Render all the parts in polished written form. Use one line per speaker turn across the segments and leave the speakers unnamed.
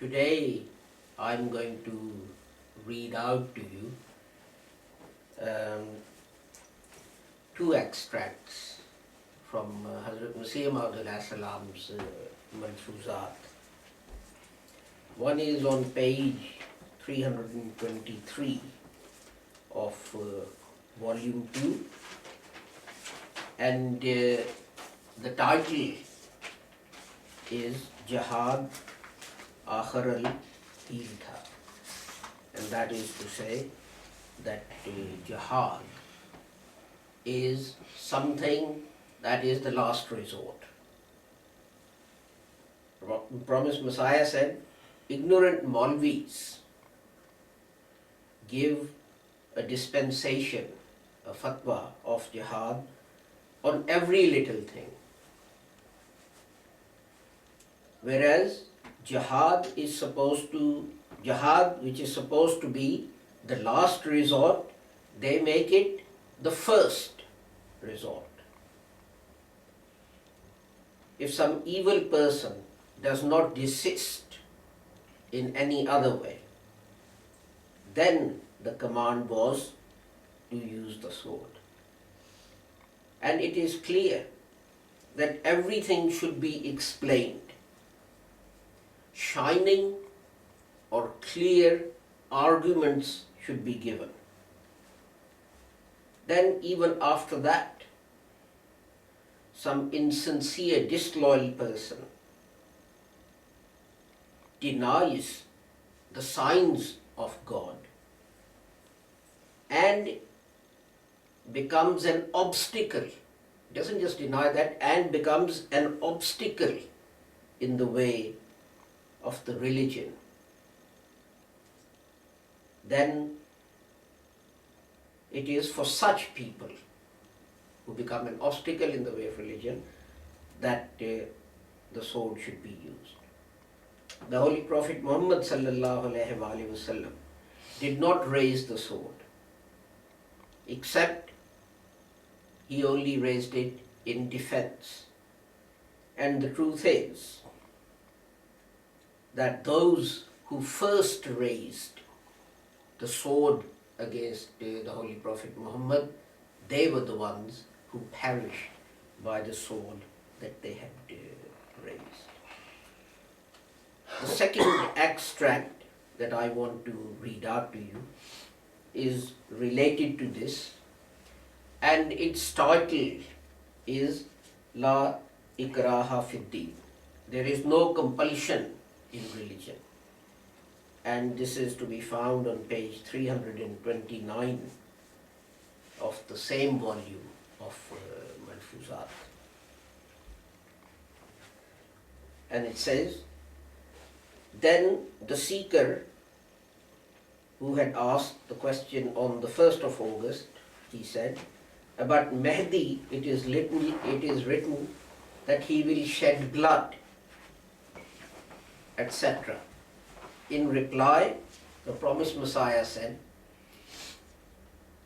Today I'm going to read out to you two extracts from Hazrat Mirza Salam's Malfuzat. One is on page 323 of volume 2, and the title is Jihad Akhar al-Deen Tha, and that is to say that Jihad is something that is the last resort. Promised Messiah said, ignorant Maulvis give a dispensation, a fatwa of Jihad on every little thing. Whereas Jihad, which is supposed to be the last resort, they make it the first resort. If some evil person does not desist in any other way, then the command was to use the sword. And it is clear that everything should be explained. Shining or clear arguments should be given. Then even after that, some insincere, disloyal person denies the signs of God and becomes an obstacle, doesn't just deny that, and becomes an obstacle in the way of the religion, then it is for such people who become an obstacle in the way of religion that the sword should be used. The Holy Prophet Muhammad ﷺ did not raise the sword, except he only raised it in defense. And the truth is that those who first raised the sword against the Holy Prophet Muhammad, they were the ones who perished by the sword that they had raised. The second extract that I want to read out to you is related to this, and its title is La Ikraha Fid-Din. There is no compulsion in religion. And this is to be found on page 329 of the same volume of Malfuzat. And it says, then the seeker who had asked the question on the 1st of August, he said, about Mahdi it is written that he will shed blood, etc. In reply, the promised Messiah said,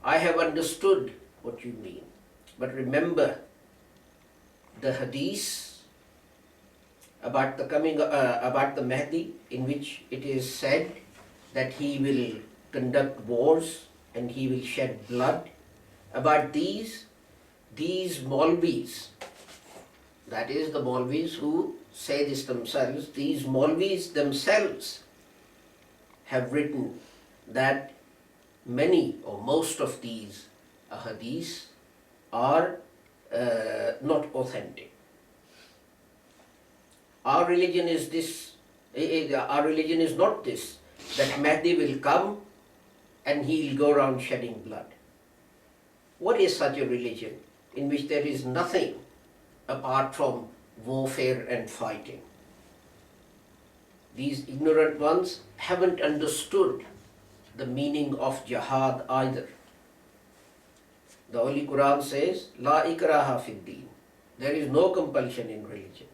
I have understood what you mean, but remember the hadith about the Mahdi, in which it is said that he will conduct wars and he will shed blood. About these Maulvis, that is the Maulvis who say this themselves, these Maulvis themselves have written that many or most of these hadiths are not authentic. Our religion is not this, that Mahdi will come and he will go around shedding blood. What is such a religion in which there is nothing apart from warfare and fighting? These ignorant ones haven't understood the meaning of jihad either. The Holy Quran says, La ikraha fid-din. There is no compulsion in religion.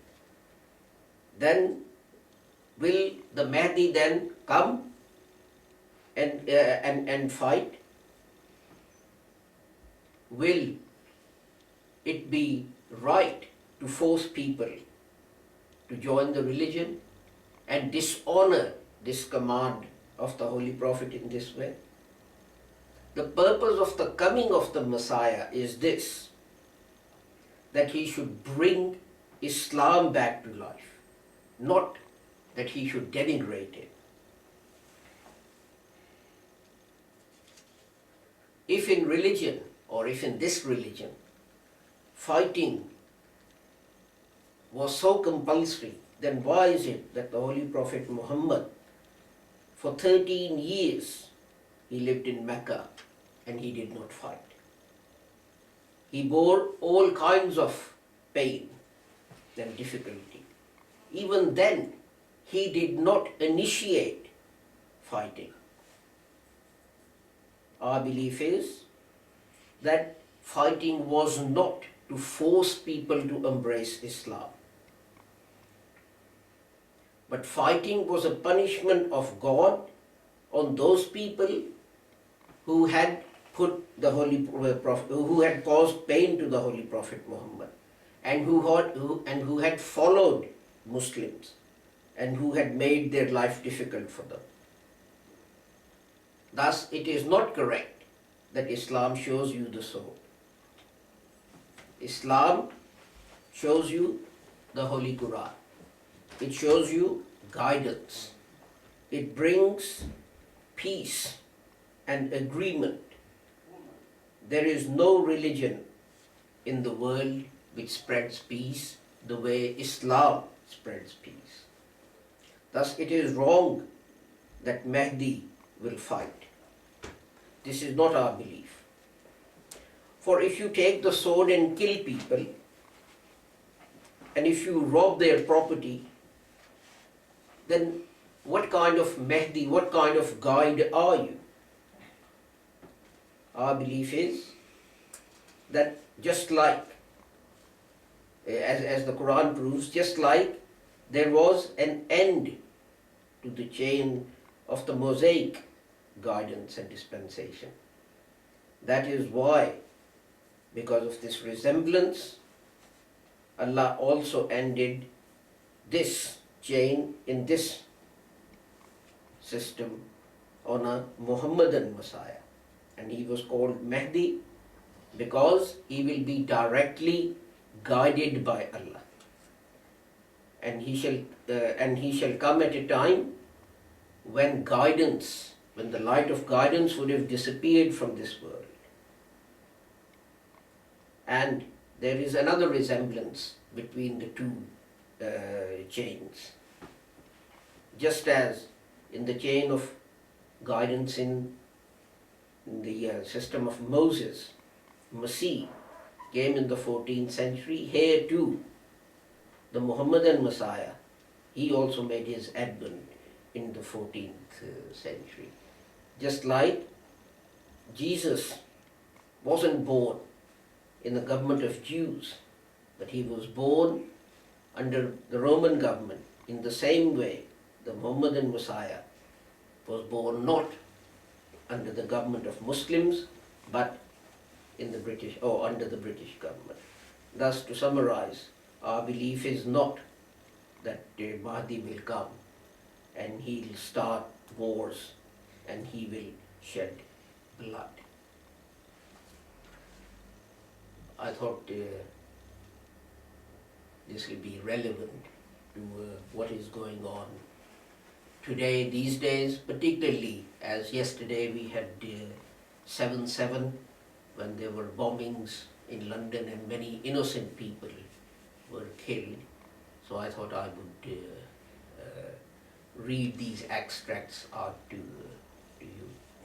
Then will the Mahdi then come and fight? Will it be right to force people to join the religion and dishonor this command of the Holy Prophet in this way? The purpose of the coming of the Messiah is this, that he should bring Islam back to life, not that he should denigrate it. If in religion, or if in this religion, fighting was so compulsory, then why is it that the Holy Prophet Muhammad, for 13 years, he lived in Mecca and he did not fight? He bore all kinds of pain and difficulty. Even then, he did not initiate fighting. Our belief is that fighting was not to force people to embrace Islam, but fighting was a punishment of God on those people who had put the Holy Prophet, who had caused pain to the Holy Prophet Muhammad, and who had followed Muslims, and who had made their life difficult for them. Thus, it is not correct that Islam shows you the sword. Islam shows you the Holy Quran. It shows you guidance. It brings peace and agreement. There is no religion in the world which spreads peace the way Islam spreads peace. Thus, it is wrong that Mahdi will fight. This is not our belief. For if you take the sword and kill people, and if you rob their property, then what kind of Mahdi, what kind of guide are you? Our belief is that just like, as the Quran proves, just like there was an end to the chain of the Mosaic guidance and dispensation. That is why, because of this resemblance, Allah also ended this chain in this system on a Muhammadan Messiah. And he was called Mahdi because he will be directly guided by Allah. And he shall come at a time when guidance, when the light of guidance would have disappeared from this world. And there is another resemblance between the two chains. Just as in the chain of guidance in the system of Moses, Masih came in the 14th century, here too, the Muhammadan Messiah, he also made his advent in the 14th century. Just like Jesus wasn't born in the government of Jews, but he was born under the Roman government. In the same way, the Muhammadan Messiah was born not under the government of Muslims, but in the British, or under the British government. Thus, to summarize, our belief is not that Mahdi will come and he will start wars and he will shed blood. I thought this will be relevant to what is going on today, these days, particularly as yesterday we had 7/7, when there were bombings in London and many innocent people were killed. So I thought I would read these extracts out to